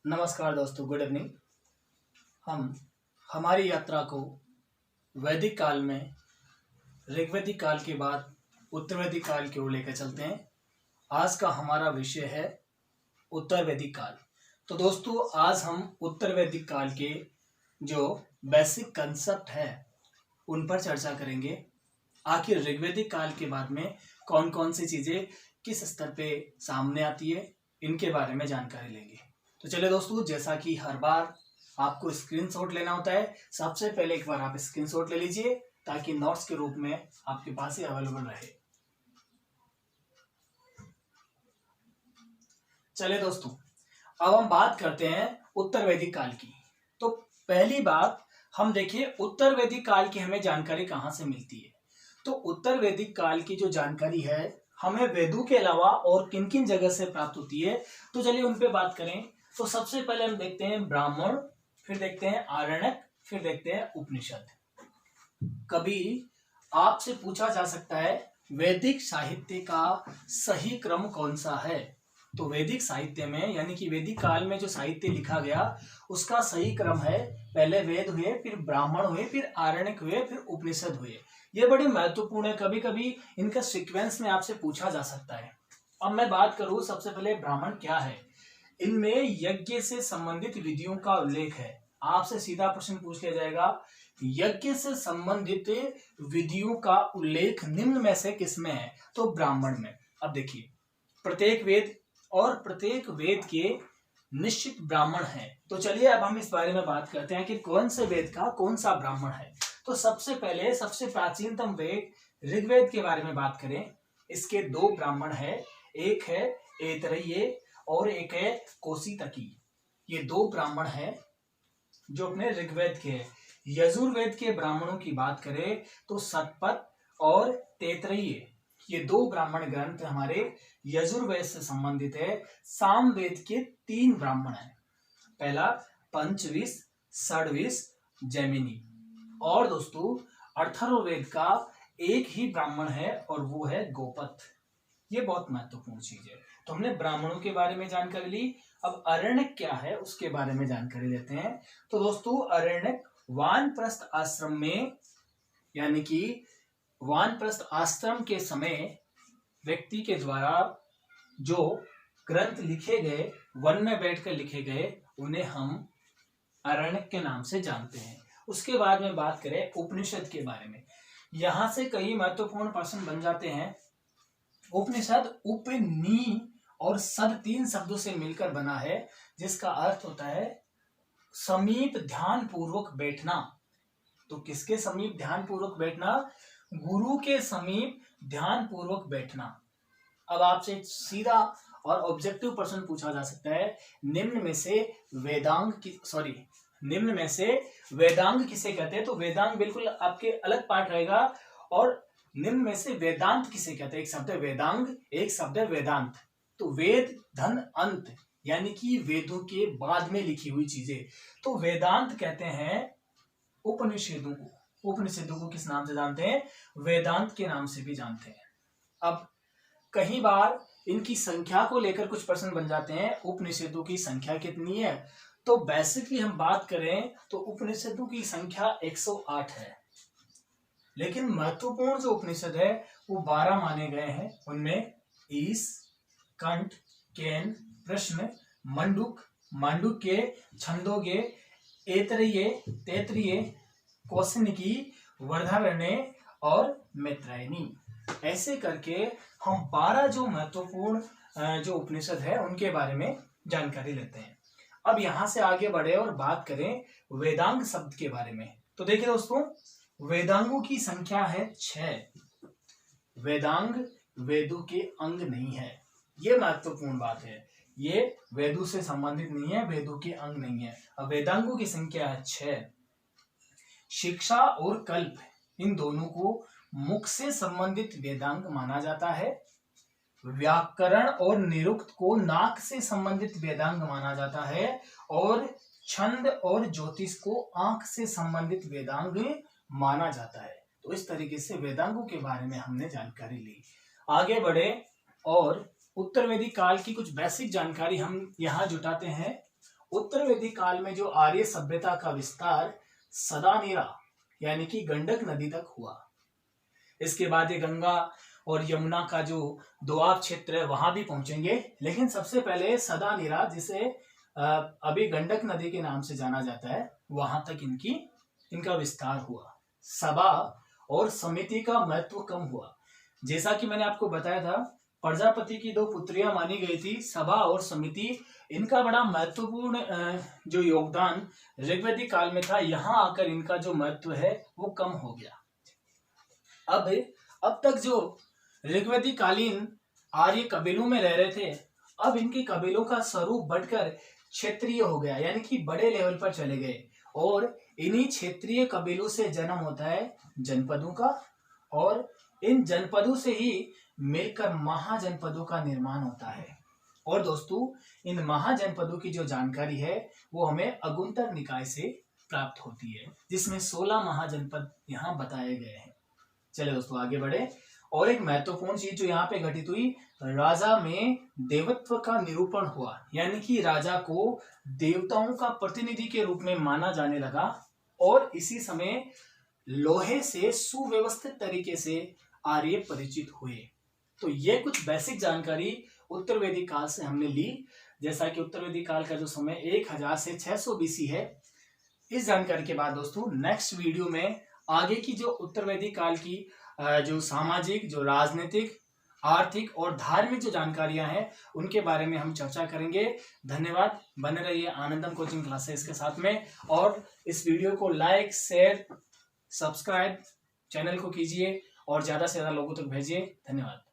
नमस्कार दोस्तों, good evening. हम हमारी यात्रा को वैदिक काल में ऋग्वैदिक काल के बाद उत्तर वैदिक काल की ओर लेकर चलते हैं। आज का हमारा विषय है उत्तर वैदिक काल। तो दोस्तों, आज हम उत्तर वैदिक काल के जो बेसिक कंसेप्ट है उन पर चर्चा करेंगे। आखिर ऋग्वैदिक काल के बाद में कौन कौन सी चीजें किस स्तर पे सामने आती है, इनके बारे में जानकारी लेंगे। तो चलिए दोस्तों, जैसा कि हर बार आपको स्क्रीनशॉट लेना होता है, सबसे पहले एक बार आप स्क्रीनशॉट ले लीजिए ताकि नोट्स के रूप में आपके पास ही अवेलेबल रहे। चलिए दोस्तों, अब हम बात करते हैं उत्तर वैदिक काल की। तो पहली बात हम देखिए, उत्तर वैदिक काल की हमें जानकारी कहां से मिलती है। तो उत्तर वैदिक काल की जो जानकारी है हमें वेदों के अलावा और किन किन जगह से प्राप्त होती है, तो चलिए उन पे बात करें। तो सबसे पहले हम देखते हैं ब्राह्मण, फिर देखते हैं आरण्यक, फिर देखते हैं उपनिषद। कभी आपसे पूछा जा सकता है वैदिक साहित्य का सही क्रम कौन सा है। तो वैदिक साहित्य में यानी कि वैदिक काल में जो साहित्य लिखा गया उसका सही क्रम है, पहले वेद हुए, फिर ब्राह्मण हुए, फिर आरण्यक हुए, फिर उपनिषद हुए। ये बड़ी महत्वपूर्ण है, कभी कभी इनका सीक्वेंस में आपसे पूछा जा सकता है। अब मैं बात करूं, सबसे पहले ब्राह्मण क्या है। इनमें यज्ञ से संबंधित विधियों का उल्लेख है। आपसे सीधा प्रश्न पूछ लिया जाएगा, यज्ञ से संबंधित विधियों का उल्लेख निम्न में से किसमें है। तो ब्राह्मण में। अब देखिए, प्रत्येक वेद और प्रत्येक वेद के निश्चित ब्राह्मण हैं। तो चलिए अब हम इस बारे में बात करते हैं कि कौन से वेद का कौन सा ब्राह्मण है। तो सबसे पहले सबसे प्राचीनतम वेद ऋग्वेद के बारे में बात करें। इसके दो ब्राह्मण है, एक है ऐतरेय और एक है कौशितकी। ये दो ब्राह्मण है जो अपने ऋग्वेद के हैं। यजुर्वेद के ब्राह्मणों की बात करें तो सतपथ और तैतरेय, ये दो ब्राह्मण ग्रंथ हमारे यजुर्वेद से संबंधित है। सामवेद के तीन ब्राह्मण हैं, पहला पंचविश, षड्विश, जैमिनी। और दोस्तों, अथर्ववेद का एक ही ब्राह्मण है और वो है गोपथ। ये बहुत महत्वपूर्ण चीज है। तो हमने ब्राह्मणों के बारे में जानकारी ली। अब अरण्यक क्या है उसके बारे में जानकारी लेते हैं। तो दोस्तों, अरण्यक वानप्रस्थ आश्रम में यानी कि वानप्रस्थ आश्रम के समय व्यक्ति के द्वारा जो ग्रंथ लिखे गए, वन में बैठकर लिखे गए, उन्हें हम अरण्यक के नाम से जानते हैं। उसके बाद में बात करें उपनिषद के बारे में। यहां से कई महत्वपूर्ण प्रश्न बन जाते हैं। उपनिषद उप, नी और सद तीन शब्दों से मिलकर बना है, जिसका अर्थ होता है समीप ध्यान पूर्वक बैठना। तो किसके समीप ध्यान पूर्वक बैठना? गुरु के समीप ध्यान पूर्वक बैठना। अब आपसे सीधा और ऑब्जेक्टिव प्रश्न पूछा जा सकता है, निम्न में से वेदांग किसे कहते हैं। तो वेदांग बिल्कुल आपके अलग पार्ट रहेगा। और निम्न में से वेदांत किसे कहते हैं। एक शब्द है वेदांग, एक शब्द है वेदांत। तो वेद धन अंत यानी कि वेदों के बाद में लिखी हुई चीजें, तो वेदांत कहते हैं उपनिषदों को। उपनिषदों को किस नाम से जानते हैं? वेदांत के नाम से भी जानते हैं। अब कई बार इनकी संख्या को लेकर कुछ प्रश्न बन जाते हैं। उपनिषदों की संख्या कितनी है? तो बेसिकली हम बात करें तो उपनिषदों की संख्या 108 है, लेकिन महत्वपूर्ण जो उपनिषद है वो 12 माने गए हैं। उनमें ईश, कंठ, केन, प्रश्न, मंडूक, मांडुक्य, छंदोग्य, ऐतरेय, तैत्तिरीय, कौशिकी, वर्धारण्य और मैत्रायणी। ऐसे करके हम 12 जो महत्वपूर्ण जो उपनिषद है उनके बारे में जानकारी लेते हैं। अब यहां से आगे बढ़े और बात करें वेदांग शब्द के बारे में। तो देखिए दोस्तों, वेदांगों की संख्या है 6। वेदांग वेदों के अंग नहीं है, ये महत्वपूर्ण बात है। ये वेदों से संबंधित नहीं है, वेदों के अंग नहीं है। अब वेदांगों की संख्या है 6। शिक्षा और कल्प, इन दोनों को मुख से संबंधित वेदांग माना जाता है। व्याकरण और निरुक्त को नाक से संबंधित वेदांग माना जाता है। और छंद और ज्योतिष को आंख से संबंधित वेदांग माना जाता है। तो इस तरीके से वेदांगों के बारे में हमने जानकारी ली। आगे बढ़े और उत्तर वैदिक काल की कुछ बेसिक जानकारी हम यहाँ जुटाते हैं। उत्तर वैदिक काल में जो आर्य सभ्यता का विस्तार सदानीरा यानी कि गंडक नदी तक हुआ। इसके बाद ये गंगा और यमुना का जो दोआब क्षेत्र है वहां भी पहुंचेंगे, लेकिन सबसे पहले सदानीरा, जिसे अभी गंडक नदी के नाम से जाना जाता है, वहां तक इनका विस्तार हुआ। सभा और समिति का महत्व कम हुआ। जैसा कि मैंने आपको बताया था, प्रजापति की दो पुत्रियां मानी गई थी, सभा और समिति। इनका बड़ा महत्वपूर्ण जो योगदान ऋग्वैदिक काल में था, यहाँ आकर इनका जो महत्व है वो कम हो गया। अब तक जो ऋग्वैदिक कालीन आर्य कबीलों में रह रहे थे, अब इनके कबीलों का स्वरूप बढ़कर क्षेत्रीय हो गया, यानी कि बड़े लेवल पर चले गए। और इन्हीं क्षेत्रीय कबीलों से जन्म होता है जनपदों का, और इन जनपदों से ही मिलकर महाजनपदों का निर्माण होता है। और दोस्तों, इन महाजनपदों की जो जानकारी है वो हमें अगुंतर निकाय से प्राप्त होती है, जिसमें 16 महाजनपद यहाँ बताए गए हैं। चलिए दोस्तों आगे बढ़े। और एक महत्वपूर्ण चीज जो यहाँ पे घटित हुई, राजा में देवत्व का निरूपण हुआ, यानी कि राजा को देवताओं का प्रतिनिधि के रूप में माना जाने लगा। और इसी समय लोहे से सुव्यवस्थित तरीके से आर्य परिचित हुए। तो ये कुछ बेसिक जानकारी उत्तर वैदिक काल से हमने ली। जैसा कि उत्तर वैदिक काल का जो समय 1000 से 600 BC है। इस जानकारी के बाद दोस्तों नेक्स्ट वीडियो में आगे की जो उत्तर वैदिक काल की जो सामाजिक, जो राजनीतिक, आर्थिक और धार्मिक जो जानकारियां हैं उनके बारे में हम चर्चा करेंगे। धन्यवाद। बने रहिए आनंदम कोचिंग क्लासेस के साथ में, और इस वीडियो को लाइक, शेयर, सब्सक्राइब चैनल को कीजिए और ज्यादा से ज्यादा लोगों तक भेजिए। धन्यवाद।